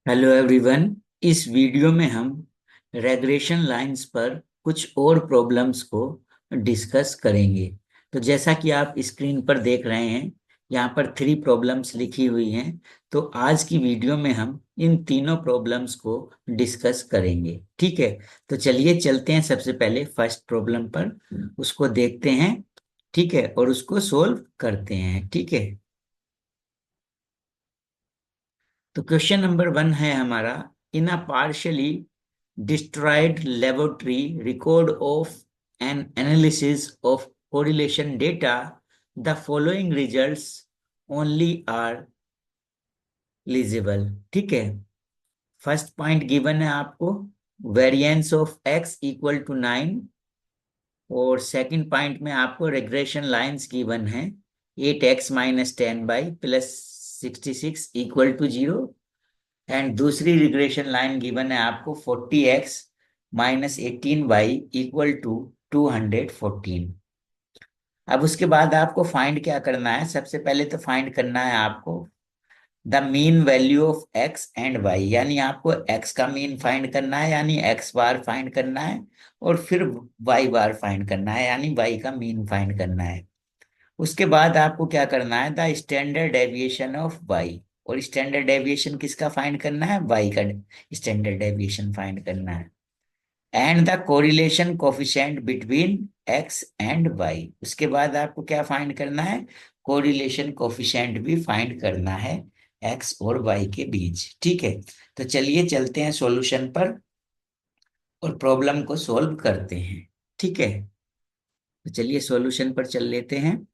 Hello everyone. इस video में हम रेग्रेशन लाइंस पर कुछ और प्रॉब्लम्स को डिस्कस करेंगे। तो जैसा कि आप स्क्रीन पर देख रहे हैं, यहाँ पर 3 प्रॉब्लम्स लिखी हुई हैं। तो आज की वीडियो में हम इन तीनों प्रॉब्लम्स को डिस्कस करेंगे। ठीक है, तो चलिए चलते हैं सबसे पहले फर्स्ट प्रॉब्लम पर, उसको देखते हैं। ठीक है, और उसको सोल्व करते हैं। ठीक है, तो क्वेश्चन नंबर 1 है हमारा। In a partially destroyed laboratory record of an analysis of correlation data, the following results only are legible। ठीक है, फर्स्ट पॉइंट गिवन है आपको, variance of x equal to 9। और सेकंड पॉइंट में आपको रेग्रेशन लाइंस गिवन है, 8x-10y plus 66 equal to 0। And दूसरी regression line given है आपको 40x-18y इक्वल टू 214। अब उसके बाद आपको फाइंड क्या करना है? सबसे पहले तो फाइंड करना है आपको the mean value of X and Y, यानी आपको एक्स का मीन फाइंड करना है, यानी एक्स बार फाइंड करना है। और फिर वाई बार फाइंड करना है, यानी वाई का मीन फाइंड करना है। उसके बाद आपको क्या करना है? The standard deviation of Y. और स्टैंडर्ड डेविएशन किसका फाइंड करना है? वाई का स्टैंडर्ड डेविएशन फाइंड करना है। And the correlation coefficient between X and Y. उसके बाद आपको क्या फाइंड करना है? कोरिलेशन कोफिशिएंट भी फाइंड करना है एक्स और वाई के बीच। ठीक है, तो चलिए चलते हैं सॉल्यूशन पर और प्रॉब्लम को सॉल्व करते हैं। ठीक है, तो चलिए सॉल्यूशन पर चल लेते हैं।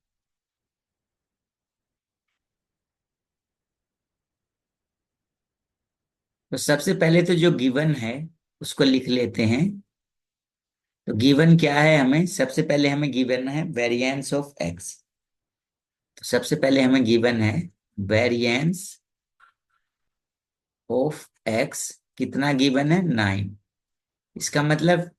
तो सबसे पहले तो जो गिवन है उसको लिख लेते हैं। तो गिवन क्या है? हमें सबसे पहले हमें गिवन है वेरिएंस ऑफ एक्स। तो सबसे पहले हमें गिवन है वेरिएंस ऑफ एक्स। कितना गिवन है? 9। इसका मतलब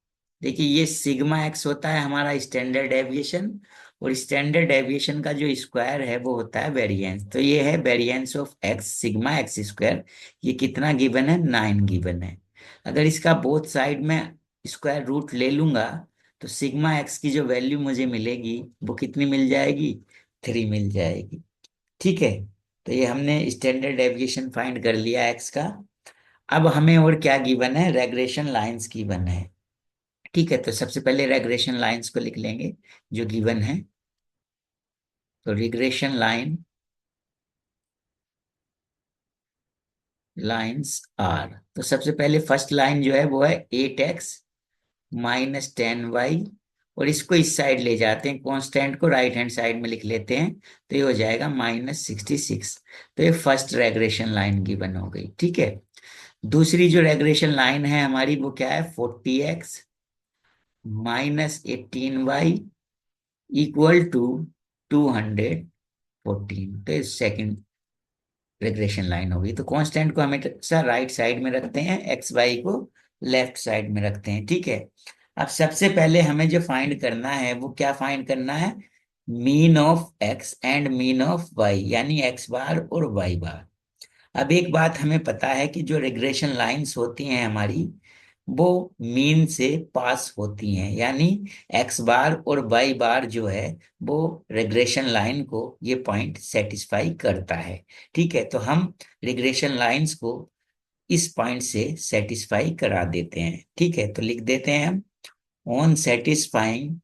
देखिए, ये सिग्मा एक्स होता है हमारा स्टैंडर्ड डेविएशन, और स्टैंडर्ड डेविएशन का जो स्क्वायर है वो होता है वेरिएंस। तो ये है variance of x sigma x square. ये कितना गिवन है? 9 गिवन है। अगर इसका बोथ साइड में स्क्वायर रूट ले लूंगा तो सिग्मा एक्स की जो वैल्यू मुझे मिलेगी वो कितनी मिल जाएगी? 3 मिल जाएगी। ठीक है, तो ये हमने स्टैंडर्ड डेविएशन फाइंड कर लिया एक्स का। अब हमें और क्या गिवन है? रेग्रेशन लाइंस गिवन है। ठीक है, तो सबसे पहले रेग्रेशन लाइंस को लिख लेंगे जो गिवन है। तो रिग्रेशन लाइंस आर। तो सबसे पहले फर्स्ट लाइन जो है वो है 8x-10y। और इसको इस साइड ले जाते हैं, कांस्टेंट को राइट हैंड साइड में लिख लेते हैं। तो ये हो जाएगा -66। तो ये फर्स्ट रेग्रेशन लाइन गिवन हो गई। ठीक है, दूसरी जो रेग्रेशन लाइन है हमारी वो क्या है? 40x-18y equal to 214। तो सेकंड रिग्रेशन लाइन होगी। तो कांस्टेंट को हमेशा राइट साइड में रखते हैं, एक्स वाई को लेफ्ट साइड में रखते हैं। ठीक है, अब सबसे पहले हमें जो फाइंड करना है वो क्या फाइंड करना है? Mean of X and mean of Y, यानी एक्स बार और वाई बार। अब एक बात हमें पता है कि जो रिग्रेशन लाइंस होती हैं हमारी, वो मीन से पास होती हैं, यानी एक्स बार और वाई बार जो है वो रिग्रेशन लाइन को ये पॉइंट सेटिस्फाई करता है। ठीक है, तो हम रिग्रेशन लाइंस को इस पॉइंट से सेटिस्फाई करा देते हैं। ठीक है, तो लिख देते हैं हम on satisfying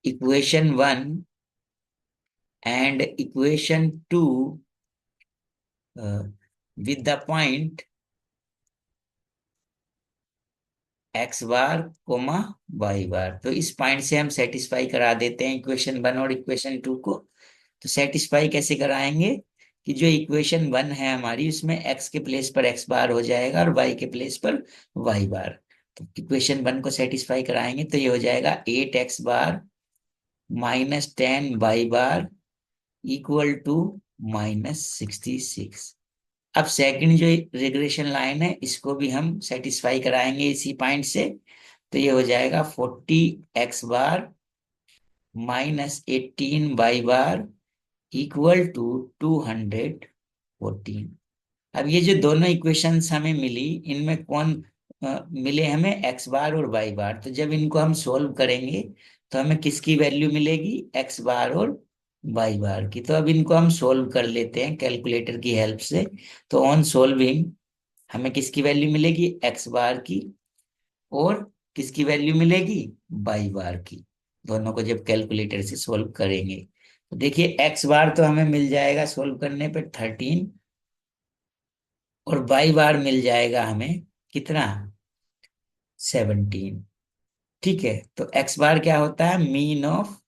equation 1 and equation 2 with the point x bar comma y bar. तो इस पॉइंट से हम सेटिस्फाई करा देते हैं इक्वेशन 1 और इक्वेशन 2 को। तो सेटिस्फाई कैसे कराएंगे? कि जो इक्वेशन 1 है हमारी उसमें एक्स के प्लेस पर एक्स बार हो जाएगा और वाई के प्लेस पर वाई बार। तो इक्वेशन 1 को सेटिस्फाई कराएंगे तो ये हो जाएगा 8x -10y इक्वल टू -66। अब सेकंड जो रिग्रेशन लाइन है इसको भी हम सेटिस्फाई कराएंगे इसी पॉइंट से। तो ये हो जाएगा 40x -18y इक्वल टू 214। अब ये जो दोनों इक्वेशंस हमें मिली, इनमें कौन मिले हमें, एक्स बार और वाई बार। तो जब इनको हम सोल्व करेंगे तो हमें किसकी वैल्यू मिलेगी, एक्स बार और वाई बार की। तो अब इनको हम सोल्व कर लेते हैं कैलकुलेटर की हेल्प से। तो ऑन सोल्विंग हमें किसकी वैल्यू मिलेगी, एक्स बार की, और किसकी वैल्यू मिलेगी, वाई बार की। दोनों को जब कैलकुलेटर से सोल्व करेंगे तो देखिए एक्स बार तो हमें मिल जाएगा सोल्व करने पे 13, और वाई बार मिल जाएगा हमें कितना, 17। ठीक है, तो एक्स बार क्या होता है, मीन ऑफ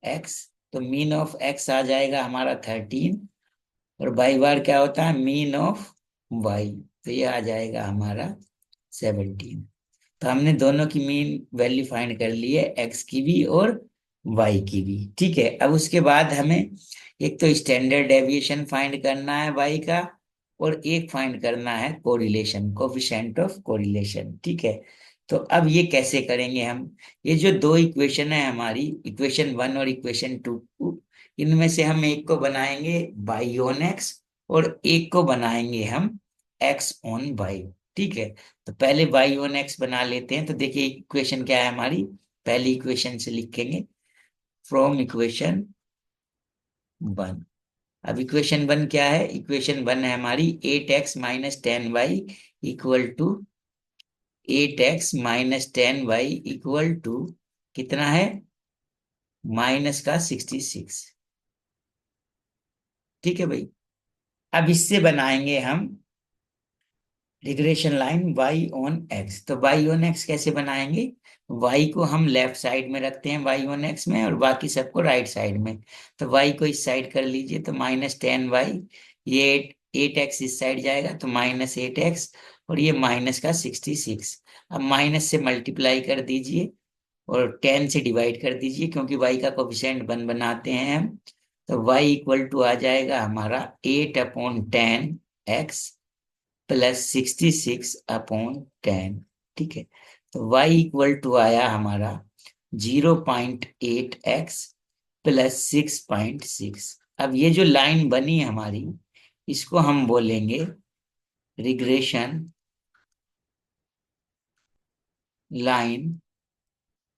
एक्स। तो मीन ऑफ एक्स आ जाएगा हमारा 13, और वाई बार क्या होता है, मीन ऑफ वाई। तो ये आ जाएगा हमारा 17। तो हमने दोनों की मीन वैल्यू फाइंड कर ली है, एक्स की भी और वाई की भी। ठीक है, अब उसके बाद हमें एक तो स्टैंडर्ड डेविएशन फाइंड करना है वाई का, और एक फाइंड करना है कोरिलेशन, कोफिशिएंट ऑफ कोरिलेशन। ठीक है, तो अब ये कैसे करेंगे हम, ये जो दो इक्वेशन है हमारी, इक्वेशन 1 और इक्वेशन 2, इनमें से हम एक को बनाएंगे वाई ऑन एक्स, और एक को बनाएंगे हम एक्स ऑन वाई। ठीक है, तो पहले वाई ऑन एक्स बना लेते हैं। तो देखिए इक्वेशन क्या है हमारी, पहली इक्वेशन से लिखेंगे, फ्रॉम इक्वेशन 1। अब इक्वेशन 1 क्या है, इक्वेशन 1 है हमारी 8x - 10y equal to 8x - 10y equal to कितना है, माइनस का 66। ठीक है भाई, अब इससे बनाएंगे हम regression line y on x। तो y ऑन x कैसे बनाएंगे, y को हम लेफ्ट साइड में रखते हैं y ऑन x में, और बाकी सबको राइट साइड में। तो y को इस साइड कर लीजिए, तो -10y, ये 8x इस साइड जाएगा तो -8x, और ये माइनस का 66। अब माइनस से मल्टीप्लाई कर दीजिए और 10 से डिवाइड कर दीजिए, क्योंकि y का कोफिशिएंट 1 बनाते हैं हम। तो y इक्वल टू आ जाएगा हमारा 8/10x प्लस 66/10। ठीक है, तो y इक्वल टू आया हमारा 0.8x प्लस 6.6। अब ये जो लाइन बनी हमारी, इसको हम बोलेंगे regression line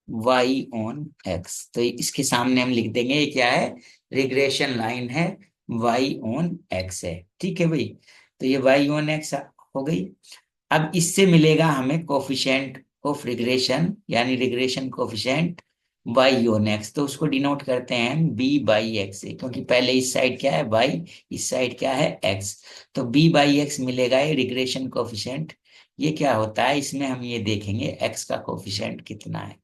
y on x। तो इसके सामने हम लिख देंगे ये क्या है, रिग्रेशन लाइन है, y ऑन x है। ठीक है भाई, तो ये y ऑन x हो गई। अब इससे मिलेगा हमें कोफिशिएंट ऑफ रिग्रेशन, यानी regression coefficient y on x। तो उसको डिनोट करते हैं हम b बाई एक्स से, क्योंकि पहले इस साइड क्या है y, इस साइड क्या है x। तो b बाई एक्स मिलेगा ये रिग्रेशन कोफिशिएंट। ये क्या होता है, इसमें हम ये देखेंगे x का कोफिशिएंट कितना है।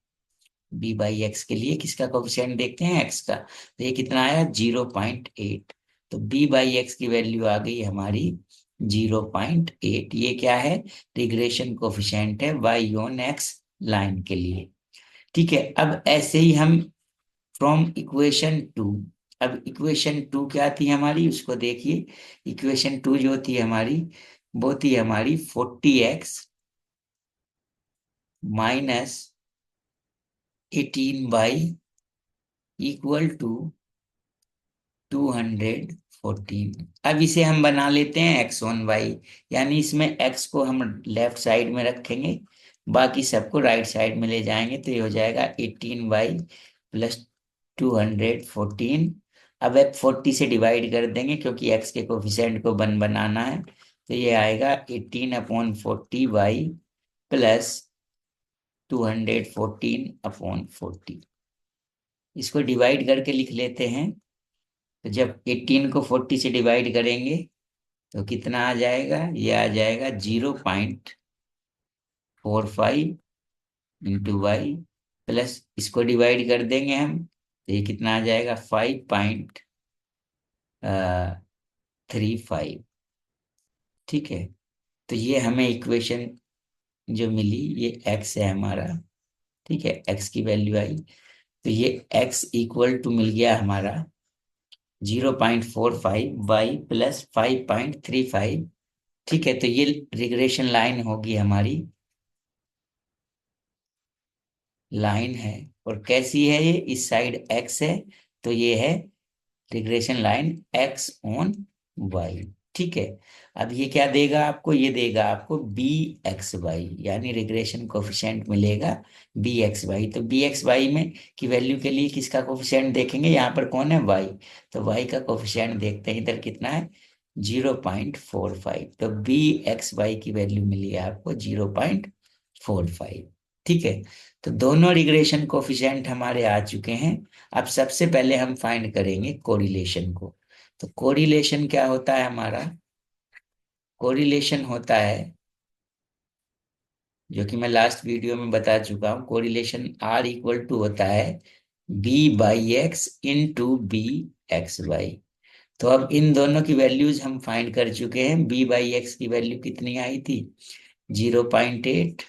b बाई एक्स के लिए किसका कोफिशिएंट देखते हैं, x का। तो ये कितना आया, 0.8। तो b बाई एक्स की वैल्यू आ गई हमारी 0.8। ये क्या है, रिग्रेशन कोफिशिएंट है y ऑन x लाइन के लिए। ठीक है, अब ऐसे ही हम फ्रॉम इक्वेशन 2, अब इक्वेशन 2 क्या थी हमारी, उसको देखिए। इक्वेशन 2 जो थी हमारी, वो थी हमारी 40x -18y इक्वल टू 214। अब इसे हम बना लेते हैं एक्स ऑन वाई, यानी इसमें एक्स को हम लेफ्ट साइड में रखेंगे, बाकी सबको राइट साइड में ले जाएंगे। तो ये हो जाएगा 18y प्लस 214। अब एक 40 से डिवाइड कर देंगे, क्योंकि एक्स के कोफिशिएंट को 1 बनाना है। तो ये आएगा 18/40y प्लस 214/40। इसको डिवाइड करके लिख लेते हैं। तो जब 18 को 40 से डिवाइड करेंगे तो कितना आ जाएगा, ये आ जाएगा 0.45 इंटू वाई, प्लस इसको डिवाइड कर देंगे हम, तो ये कितना आ जाएगा 5.35। ठीक है, तो ये हमें इक्वेशन जो मिली, ये एक्स है हमारा। ठीक है, एक्स की वैल्यू आई, तो ये एक्स इक्वल टू मिल गया हमारा 0.45y प्लस 5.35। ठीक है, तो ये रिग्रेशन लाइन होगी हमारी, लाइन है। और कैसी है ये, इस साइड एक्स है, तो ये है regression line X on Y. ठीक है, अब ये क्या देगा आपको, ये देगा आपको बी एक्स वाई, यानी रिग्रेशन कोफिशिएंट मिलेगा बी एक्स वाई। तो बी एक्स वाई में की वैल्यू के लिए किसका कोफिशिएंट देखेंगे, यहाँ पर कौन है, वाई। तो वाई का कोफिशिएंट देखते हैं, इधर कितना है 0.45। तो बी एक्स वाई की वैल्यू मिली है आपको 0.45। ठीक है, तो दोनों रिग्रेशन कोफिशिएंट हमारे आ चुके हैं। अब सबसे पहले हम फाइंड करेंगे कोरिलेशन को। तो कोरिलेशन क्या होता है हमारा, कोरिलेशन होता है, जो कि मैं लास्ट वीडियो में बता चुका हूँ, कोरिलेशन आर इक्वल टू होता है B by X into B x Y. तो अब इन दोनों की वैल्यूज हम फाइंड कर चुके हैं। बी बाई एक्स की वैल्यू कितनी आई थी 0.8,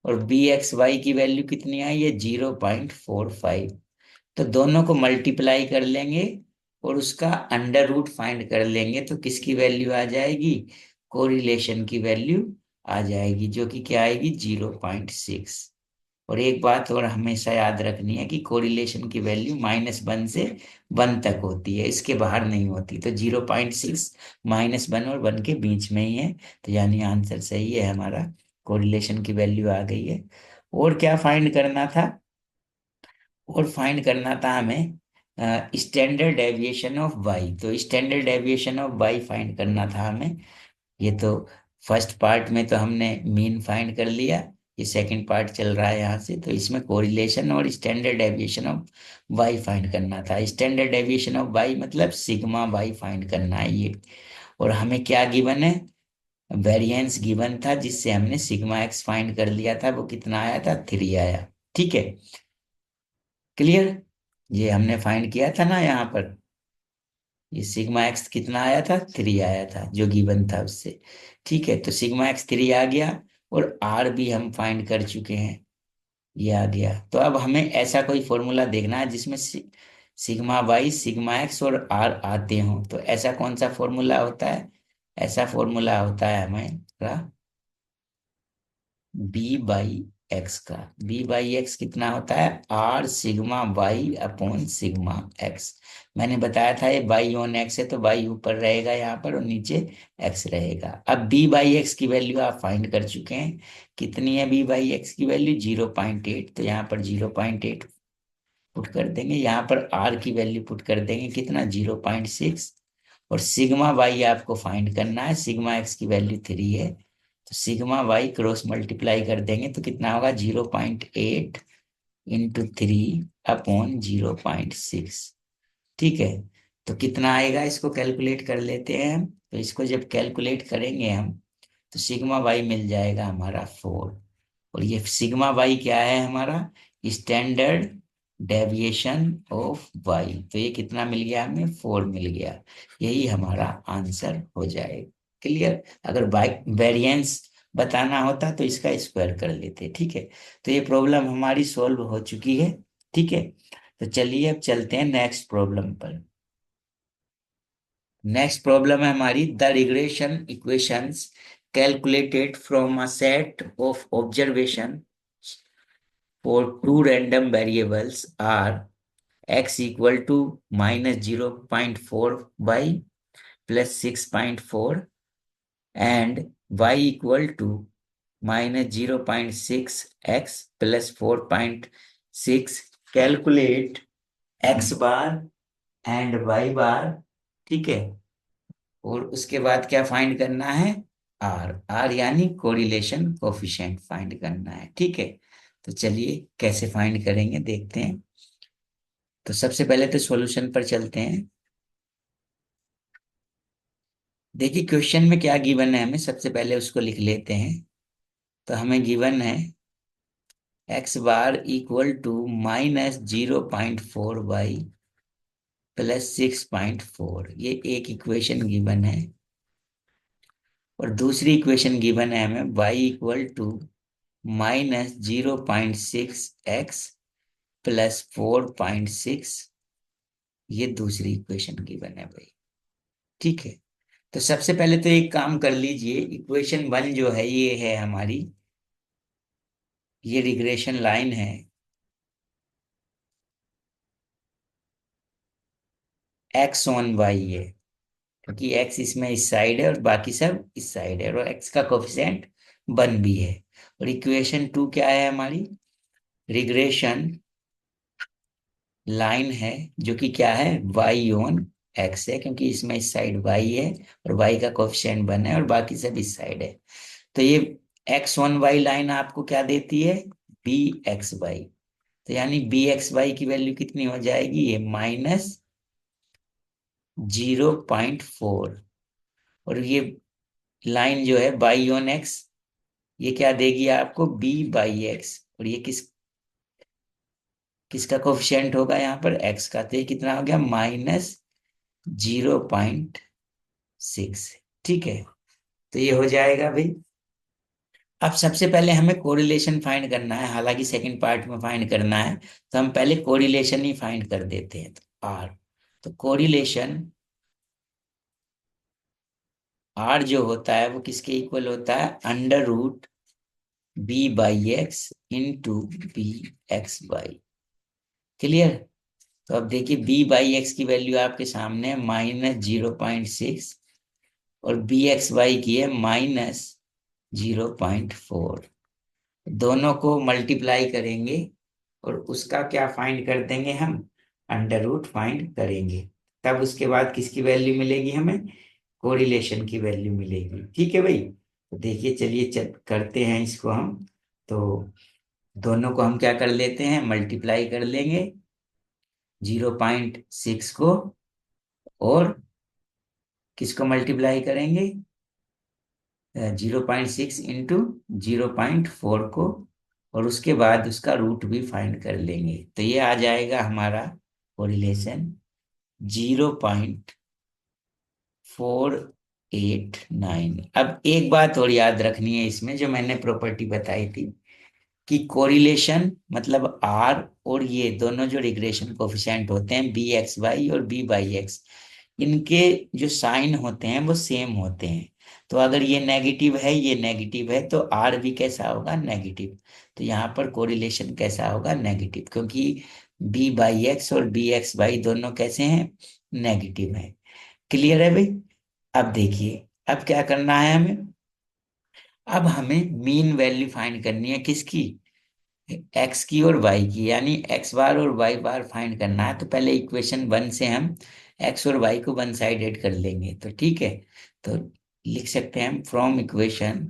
और बी एक्स वाई की वैल्यू कितनी आई है 0.45। तो दोनों को मल्टीप्लाई कर लेंगे और उसका अंडर रूट फाइंड कर लेंगे, तो किसकी वैल्यू आ जाएगी, कोरिलेशन की वैल्यू आ जाएगी, जो कि क्या आएगी 0.6। और एक बात और हमेशा याद रखनी है कि कोरिलेशन की वैल्यू -1 से 1 तक होती है, इसके बाहर नहीं होती। तो 0.6 -1 और 1 के बीच में ही है। तो यानी आंसर सही है हमारा, कोरिलेशन की वैल्यू आ गई है। और क्या फाइंड करना था, और फाइंड करना था हमें स्टैंडर्ड डेविएशन ऑफ वाई। तो standard deviation of Y find करना था हमें। ये तो फर्स्ट पार्ट में तो हमने मीन फाइंड कर लिया, ये सेकंड पार्ट चल रहा है यहाँ से। तो इसमें कोरिलेशन और standard deviation of Y find करना था। स्टैंडर्ड डेविएशन ऑफ वाई मतलब सिग्मा वाई फाइंड करना है ये। और हमें क्या गिवन है, वेरिएंस गिवन था, जिससे हमने सिग्मा एक्स फाइंड कर लिया था, वो कितना आया था 3 आया। ठीक है, क्लियर। ये हमने फाइंड किया था ना यहाँ पर, ये सिग्मा एक्स कितना आया था 3 आया था, जो गिवन था उससे। ठीक है, तो सिग्मा एक्स 3 आ गया, और आर भी हम फाइंड कर चुके हैं, ये आ गया। तो अब हमें ऐसा कोई फॉर्मूला देखना है जिसमें सिग्मा वाई सिग्मा एक्स और आर आते हों। तो ऐसा कौन सा फॉर्मूला होता है, ऐसा फॉर्मूला होता है हमारा बी बाई एक्स का। बी बाई एक्स कितना होता है, R sigma Y upon sigma X. मैंने बताया था ये बाई ऑन एक्स है, तो बाई ऊपर रहेगा यहाँ पर और नीचे एक्स रहेगा। अब बी बाई एक्स की वैल्यू आप फाइंड कर चुके हैं, कितनी है बी बाई एक्स की वैल्यू 0.8। तो यहाँ पर 0.8 पुट कर देंगे, यहाँ पर आर की वैल्यू पुट कर देंगे, कितना 0.6। और सिग्मा वाई आपको फाइंड करना है, सिग्मा एक्स की वैल्यू 3 है। तो सिग्मा वाई क्रॉस मल्टीप्लाई कर देंगे तो कितना होगा 0.8 इंटू 3 अपॉन 0.6। ठीक है, तो कितना आएगा, इसको कैलकुलेट कर लेते हैं हम। तो इसको जब कैलकुलेट करेंगे हम, तो सिग्मा वाई मिल जाएगा हमारा 4। और ये सिग्मा वाई क्या है हमारा, स्टैंडर्ड डेविएशन ऑफ वाई। तो ये कितना मिल गया हमें 4 मिल गया, यही हमारा आंसर हो जाएगा। क्लियर। अगर बाई वेरिएंस बताना होता तो इसका स्क्वायर कर लेते। ठीक है, तो ये प्रॉब्लम हमारी सॉल्व हो चुकी है। ठीक है, तो चलिए अब चलते हैं नेक्स्ट प्रॉब्लम पर। नेक्स्ट प्रॉब्लम है हमारी, the regression equations calculated from a set of observation for two random variables are x equal to -0.4 by plus 6.4 and y equal to -0.6 x plus 4.6. Calculate x bar and y bar। ठीक है, और उसके बाद क्या find करना है, are. Are यानी correlation coefficient find करना है। ठीक है, तो चलिए कैसे फाइंड करेंगे देखते हैं। तो सबसे पहले तो सॉल्यूशन पर चलते हैं। देखिए क्वेश्चन में क्या गिवन है, हमें सबसे पहले उसको लिख लेते हैं। तो हमें गिवन है X bar equal to -0.4 plus 6.4, ये एक इक्वेशन गिवन है। और दूसरी इक्वेशन गिवन है हमें y equal to -0.6 x plus 4.6, ये दूसरी इक्वेशन गिवन है भाई। ठीक है, तो सबसे पहले तो एक काम कर लीजिए, इक्वेशन 1 जो है ये है हमारी, ये रिग्रेशन लाइन है। एक्स ऑन वाई है, क्योंकि एक्स इसमें इस साइड है और बाकी सब इस साइड है, और एक्स का कोफिशिएंट 1 भी है। और इक्वेशन 2 क्या है हमारी? रिग्रेशन लाइन है, जो कि क्या है? वाई ऑन एक्स है, क्योंकि इसमें इस साइड वाई है और वाई का कोफिशिएंट 1 है और बाकी सब इस साइड है। तो ये एक्स ऑन वाई लाइन आपको क्या देती है? B x Y. तो यानी बी एक्स वाई की वैल्यू कितनी हो जाएगी? ये -0.4। और ये लाइन जो है बाई ऑन एक्स, ये क्या देगी आपको? B by X. और ये किसका कोफिशिएंट होगा यहाँ पर? एक्स का। तो ये कितना हो गया? -0.6। ठीक है, तो ये हो जाएगा भाई। अब सबसे पहले हमें कोरिलेशन फाइंड करना है, हालांकि सेकंड पार्ट में फाइंड करना है, तो हम पहले कोरिलेशन ही फाइंड कर देते हैं। तो आर, तो कोरिलेशन आर जो होता है वो किसके इक्वल होता है? Under root B by x into B X by. Clear? तो अब देखिए बी बाई एक्स की वैल्यू आपके सामने है -0.6, और बी एक्स वाई की है -0.4। दोनों को मल्टीप्लाई करेंगे और उसका क्या फाइंड कर देंगे हम? अंडर रूट फाइंड करेंगे। तब उसके बाद किसकी वैल्यू मिलेगी हमें? कोरिलेशन की वैल्यू मिलेगी। ठीक है भाई, तो देखिए चलिए करते हैं इसको हम। तो दोनों को हम क्या कर लेते हैं? मल्टीप्लाई कर लेंगे, 0.6 को, और किसको मल्टीप्लाई करेंगे? 0.6 इंटू 0.4 को, और उसके बाद उसका रूट भी फाइंड कर लेंगे। तो ये आ जाएगा हमारा कोरिलेशन 0.489। अब एक बात और याद रखनी है इसमें, जो मैंने प्रॉपर्टी बताई थी, कि कोरिलेशन मतलब आर और ये दोनों जो रिग्रेशन कोफिशिएंट होते हैं बी एक्स वाई और बी बाई एक्स, इनके जो साइन होते हैं वो सेम होते हैं। तो अगर ये नेगेटिव है, ये नेगेटिव है, तो आर भी कैसा होगा? नेगेटिव। तो यहाँ पर कोरिलेशन कैसा होगा? नेगेटिव, क्योंकि बी बाई एक्स और बी एक्स वाई दोनों कैसे हैं? नेगेटिव है। क्लियर है भाई? अब देखिए, अब क्या करना है हमें? अब हमें मीन वैल्यू फाइंड करनी है, किसकी? एक्स की और वाई की, यानी एक्स बार और वाई बार फाइंड करना है। तो पहले इक्वेशन 1 से हम एक्स और वाई को वन साइडेड कर लेंगे। तो ठीक है, तो लिख सकते हैं हम फ्रॉम इक्वेशन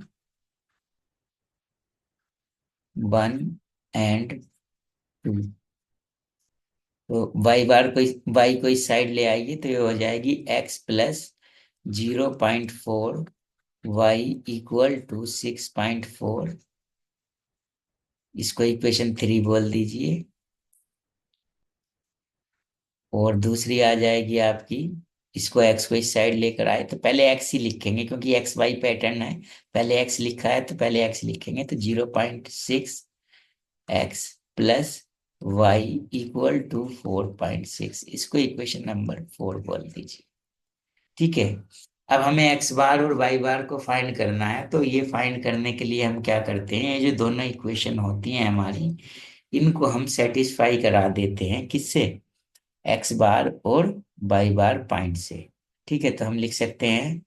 1 एंड 2। तो वाई को इस साइड ले आइए, तो ये हो जाएगी X plus 0.4 Y equal to 6.4। इसको इक्वेशन 3 बोल दीजिए। और दूसरी आ जाएगी आपकी, इसको एक्स को इस साइड लेकर आए, तो पहले एक्स ही लिखेंगे क्योंकि एक्स वाई पैटर्न है। पहले एक्स लिखा है तो पहले एक्स लिखेंगे। तो 0.6 X plus Y equal to 4.6, इसको इक्वेशन नंबर 4 बोल दीजिए। ठीक है, अब हमें एक्स बार और वाई बार को फाइंड करना है। तो ये फाइंड करने के लिए हम क्या करते हैं? ये जो दोनों इक्वेशन होती हैं हमारी, इनको हम सेटिस्फाई करा देते हैं, किससे? एक्स बार और वाई बार पॉइंट से। ठीक है, तो हम लिख सकते हैं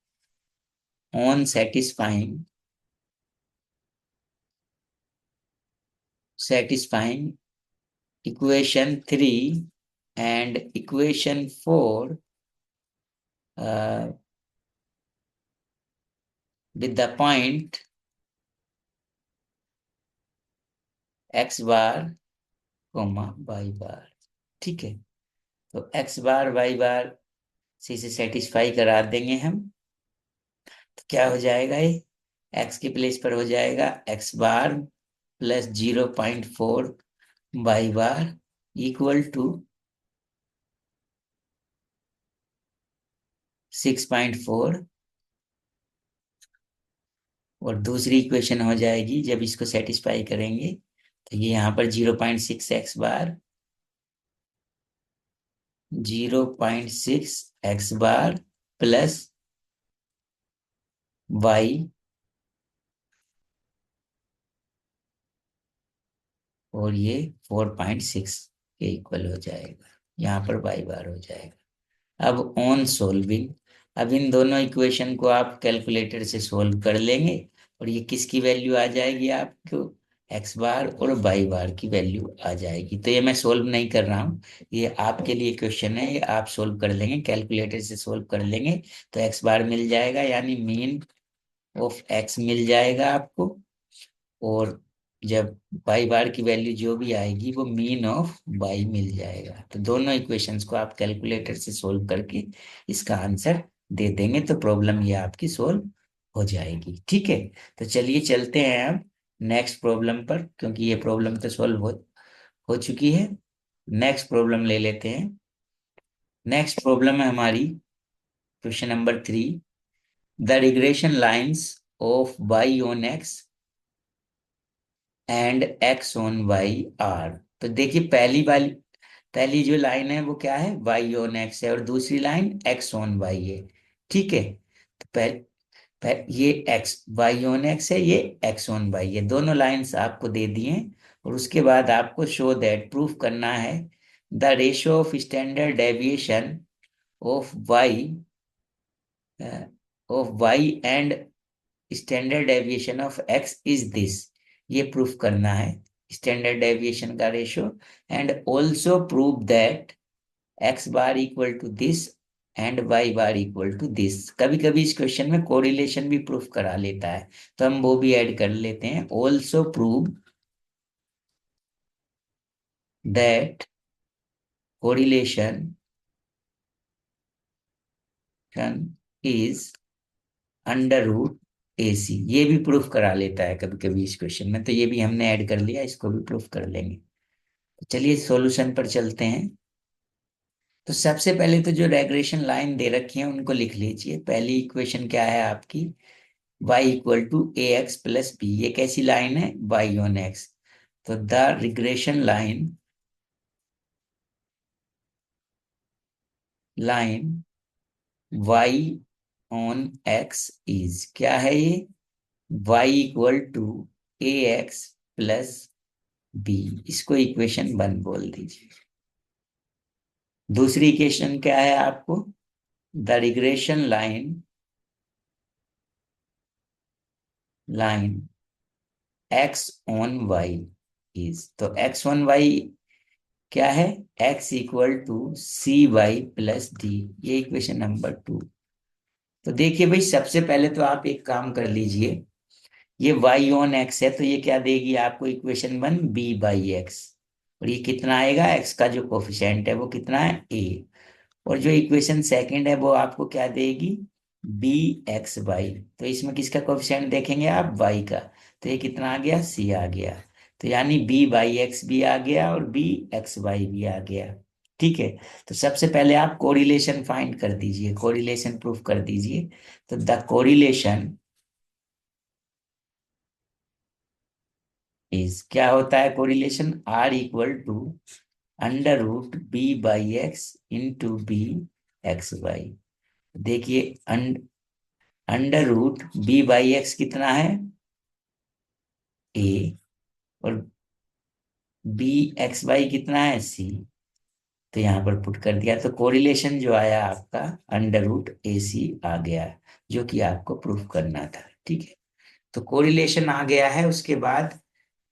on satisfying equation 3 and equation 4 with the point x bar comma y bar. ठीक है, तो एक्स बार वाई बार से इसे सेटिस्फाई करा देंगे हम। तो क्या हो जाएगा? ये एक्स के प्लेस पर हो जाएगा x bar plus 0.4 Y bar equal to 6.4। और दूसरी इक्वेशन हो जाएगी, जब इसको सेटिस्फाई करेंगे, तो ये यहाँ पर 0.6 एक्स बार 0.6 एक्स बार प्लस वाई, और ये 4.6 के इक्वल हो जाएगा। यहाँ पर वाई बार हो जाएगा। अब ऑन सोल्विंग, अब इन दोनों इक्वेशन को आप कैलकुलेटर से सोल्व कर लेंगे और ये किसकी वैल्यू आ जाएगी आपको, एक्स बार और वाई बार की वैल्यू आ जाएगी। तो ये मैं सोल्व नहीं कर रहा हूँ, ये आपके लिए क्वेश्चन है, ये आप सोल्व कर लेंगे, कैलकुलेटर से सोल्व कर लेंगे। तो एक्स बार मिल जाएगा, यानी मीन ऑफ एक्स मिल जाएगा आपको, और जब बाई बार की वैल्यू जो भी आएगी वो मीन ऑफ बाई मिल जाएगा। तो दोनों इक्वेशंस को आप कैलकुलेटर से सोल्व करके इसका आंसर दे देंगे तो प्रॉब्लम ये आपकी सोल्व हो जाएगी। ठीक है, तो चलिए चलते हैं अब नेक्स्ट प्रॉब्लम पर, क्योंकि ये प्रॉब्लम तो सोल्व हो चुकी है। नेक्स्ट प्रॉब्लम ले लेते हैं। नेक्स्ट प्रॉब्लम है हमारी question number 3, the regression lines of Y on X and X on Y are. तो देखिए पहली जो लाइन है वो क्या है, वाई ऑन एक्स है, और दूसरी लाइन एक्स ऑन वाई है। ठीक है, तो ये एक्स वाई ऑन एक्स है, ये एक्स ऑन वाई है, दोनों लाइंस आपको दे दिए हैं। और उसके बाद आपको शो दैट, प्रूफ करना है, the ratio of standard deviation of Y and standard deviation of X is this. ये प्रूफ करना है स्टैंडर्ड डेविएशन का ratio, and also prove that X bar equal to this and Y bar equal to this. कभी कभी इस question में correlation भी proof करा लेता है, तो हम वो भी ऐड कर लेते हैं। Also prove that correlation is under root a c, ये भी प्रूफ करा लेता है कभी कभी इस क्वेश्चन में, तो ये भी हमने ऐड कर लिया, इसको भी प्रूफ कर लेंगे। तो चलिए सॉल्यूशन पर चलते हैं। तो सबसे पहले तो जो रेग्रेशन लाइन दे रखी है उनको लिख लीजिए। पहली इक्वेशन क्या है आपकी, y equal to A X plus B, ये कैसी लाइन है, y ऑन x। तो the regression line y on x is, क्या है ये, y equal to A X plus B, इसको इक्वेशन 1 बोल दीजिए। दूसरी इक्वेशन क्या है आपको, the regression line x on y is, तो x ऑन y क्या है, x equal to C Y plus D, ये इक्वेशन नंबर 2। तो देखिए भाई, सबसे पहले तो आप एक काम कर लीजिए, ये y ऑन x है तो ये क्या देगी आपको, इक्वेशन 1 b बाई एक्स, और ये कितना आएगा, x का जो कोफिशिएंट है वो कितना है, a। और जो इक्वेशन सेकंड है वो आपको क्या देगी, बी एक्स वाई, तो इसमें किसका कोफिशिएंट देखेंगे आप, वाई का, तो ये कितना आ गया, सी आ गया। तो यानी बी बाई एक्स भी आ गया और बी एक्स वाई भी आ गया। ठीक है, तो सबसे पहले आप कोरिलेशन फाइंड कर दीजिए, कोरिलेशन प्रूफ कर दीजिए। तो द कोरिलेशन इज, क्या होता है correlation, r equal to under root B by x into B x y. देखिए under root B by x कितना है, ए, और बी एक्स वाई कितना है, सी। तो यहाँ पर पुट कर दिया, तो कोरिलेशन जो आया आपका अंडर रूट ए सी आ गया, जो कि आपको प्रूफ करना था। ठीक है, तो कोरिलेशन आ गया है, उसके बाद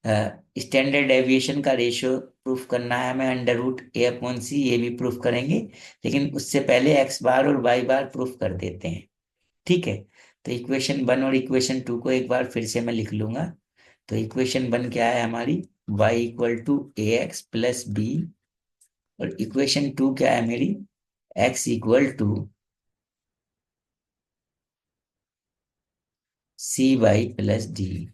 स्टैंडर्ड डेविएशन का रेशियो प्रूफ करना है हमें, अंडर रूट ए अपॉन सी, ये भी प्रूफ करेंगे, लेकिन उससे पहले एक्स बार और वाई बार प्रूफ कर देते हैं। ठीक है, तो इक्वेशन 1 और इक्वेशन 2 को एक बार फिर से मैं लिख लूंगा। तो इक्वेशन 1 क्या है हमारी, y equal to A X plus B, और इक्वेशन 2 क्या है मेरी, x equal to C Y plus D.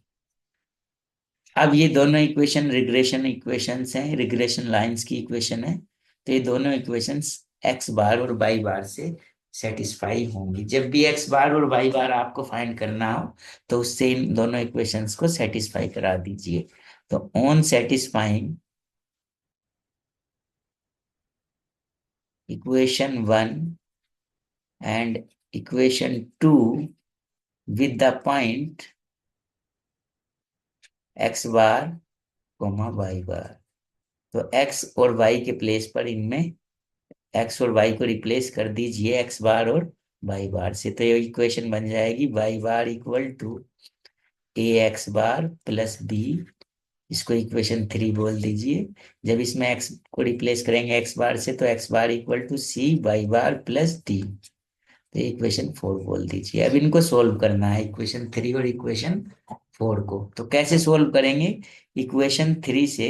अब ये दोनों इक्वेशन रिग्रेशन इक्वेशंस हैं, रिग्रेशन लाइंस की इक्वेशन है, तो ये दोनों इक्वेशंस एक्स बार और वाई बार से सेटिस्फाई होंगी। जब भी एक्स बार और वाई बार आपको फाइंड करना हो तो उससे इन दोनों इक्वेशंस को सेटिस्फाई करा दीजिए। तो on satisfying equation 1 and equation 2 with the point x bar comma y bar, तो x और y के प्लेस पर इनमें एक्स और वाई को रिप्लेस कर दीजिए एक्स बार और वाई बार से, तो ये इक्वेशन बन जाएगी Y bar equal to A x bar plus B, इसको इक्वेशन 3 बोल दीजिए। जब इसमें एक्स को रिप्लेस करेंगे एक्स बार से, तो x bar equal to C Y bar plus D, तो इक्वेशन 4 बोल दीजिए। अब इनको सोल्व करना है, इक्वेशन 3 और इक्वेशन 4 को। तो कैसे सोल्व करेंगे? इक्वेशन 3 से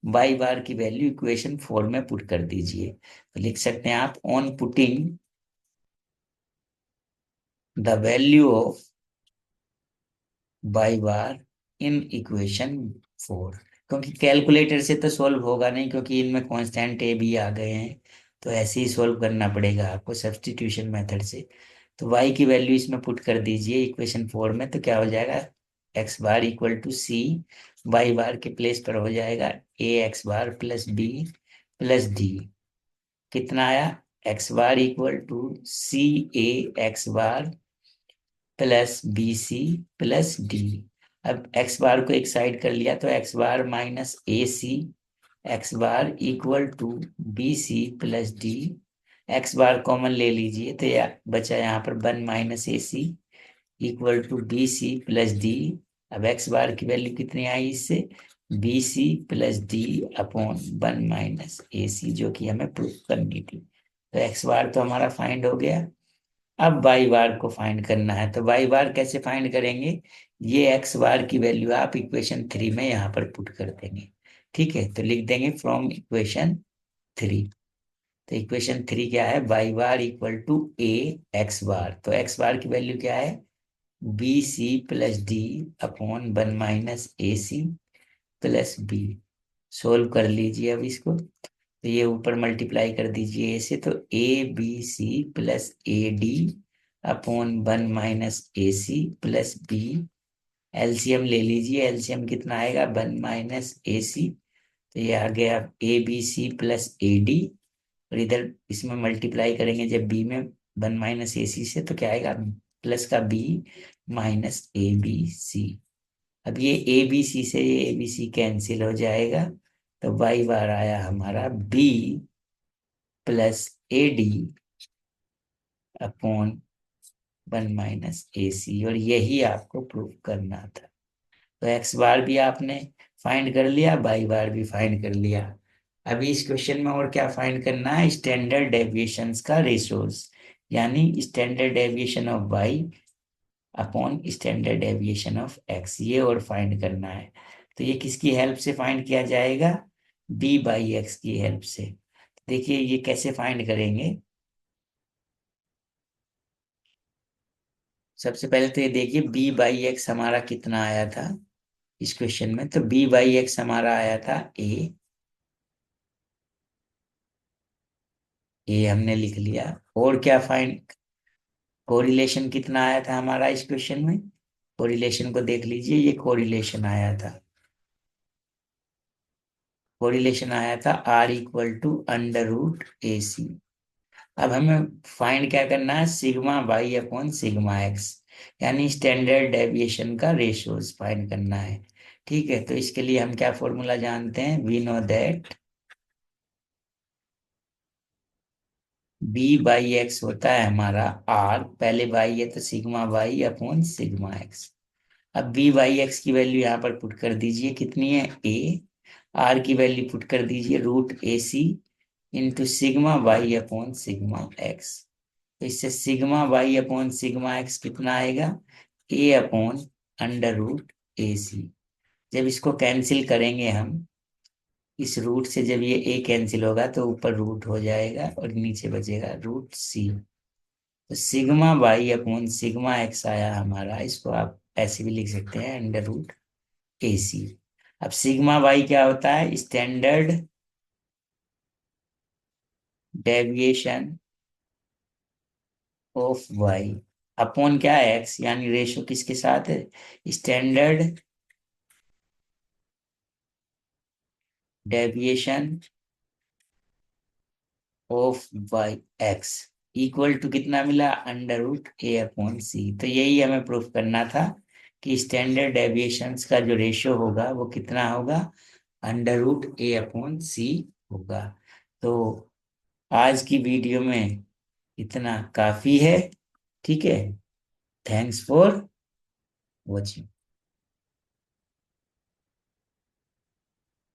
बाई बार की वैल्यू इक्वेशन 4 में पुट कर दीजिए, तो लिख सकते हैं आप on putting the value of by bar in equation 4। क्योंकि कैलकुलेटर से तो सोल्व होगा नहीं, क्योंकि इनमें कांस्टेंट ए भी आ गए हैं, तो ऐसे ही सोल्व करना पड़ेगा आपको सब्स्टिट्यूशन मेथड से। तो y की वैल्यू इसमें पुट कर दीजिए इक्वेशन 4 में, तो क्या हो जाएगा? X bar equal to C, Y bar के प्लेस पर हो जाएगा a x bar plus b plus d. कितना आया? X bar equal to c a x bar plus b C plus D. अब एक्स बार को एक साइड कर लिया, तो x bar minus a c x bar equal to B C plus d. X bar common ले लीजिए, तो या बचा यहाँ पर 1 - AC equal to B C plus D. अब एक्स बार की वैल्यू कितनी आई इससे? बी सी प्लस डी अपॉन 1 - AC, जो कि हमें प्रूफ करनी थी। तो एक्स बार तो हमारा फाइंड हो गया। अब वाई बार को फाइंड करना है, तो वाई बार कैसे फाइंड करेंगे? ये एक्स बार की वैल्यू आप इक्वेशन 3 में यहाँ पर पुट कर देंगे। ठीक है, तो लिख देंगे फ्रॉम इक्वेशन 3। तो इक्वेशन 3 क्या है? Y bar equal to A x bar, तो एक्स बार की वैल्यू क्या है? बी सी plus D upon 1 - AC plus b. Solve कर लीजिए अब इसको, तो ये ऊपर मल्टीप्लाई कर दीजिए ए से, तो A B C plus A D upon 1 - AC plus B. LCM ले लीजिए, एलसीएम कितना आएगा? 1 - AC, तो ये आ गया A B C plus A D, और इधर इसमें मल्टीप्लाई करेंगे जब बी में 1 - AC से, तो क्या आएगा? प्लस का B minus A B C. अब ये ए बी सी से ये ए बी सी कैंसिल हो जाएगा, तो वाई बार आया हमारा B plus A D upon 1 - AC, और यही आपको प्रूव करना था। तो एक्स बार भी आपने फाइंड कर लिया, वाई बार भी फाइंड कर लिया। अभी इस क्वेश्चन में और क्या फाइंड करना है? स्टैंडर्ड डेविएशंस का रेशोज, यानी standard deviation of Y upon standard deviation of X, ये और फाइंड करना है। तो ये किसकी हेल्प से फाइंड किया जाएगा? बी बाई एक्स की हेल्प से। देखिए ये कैसे फाइंड करेंगे। सबसे पहले तो ये देखिए बी बाई एक्स हमारा कितना आया था इस क्वेश्चन में, तो बी बाई एक्स हमारा आया था ए हमने लिख लिया। और क्या फाइंड, कोरिलेशन कितना आया था हमारा इस क्वेश्चन में? कोरिलेशन को देख लीजिए, ये कोरिलेशन आया था, कोरिलेशन आया था R equal to under root AC। अब हमें फाइंड क्या करना है? Sigma Y upon sigma X, यानी स्टैंडर्ड डेविएशन का रेशियोज फाइंड करना है। ठीक है, तो इसके लिए हम क्या फॉर्मूला जानते हैं? We know that B by X होता है हमारा आर, पहले बाई है तो sigma Y upon sigma X. अब बी बाई एक्स की वैल्यू यहाँ पर पुट कर दीजिए, कितनी है? ए। आर की वैल्यू पुट कर दीजिए √AC into sigma Y upon sigma X. तो इससे sigma Y upon sigma X कितना आएगा? A upon under root AC। जब इसको कैंसिल करेंगे हम, इस रूट से जब ये ए कैंसिल होगा तो ऊपर रूट हो जाएगा और नीचे बचेगा √C। तो sigma Y upon sigma X आया हमारा, इसको आप ऐसे भी लिख सकते हैं अंडर रूट AC। अब सिग्मा वाई क्या होता है? Standard deviation of Y upon क्या है? एक्स, यानी रेशो किसके साथ है? Standard deviation of Y X equal to कितना मिला? Under root A upon C। तो यही हमें प्रूफ करना था कि स्टैंडर्ड डेविएशंस का जो रेशियो होगा वो कितना होगा? Under root A upon C होगा। तो आज की वीडियो में इतना काफी है। ठीक है। Thanks for watching.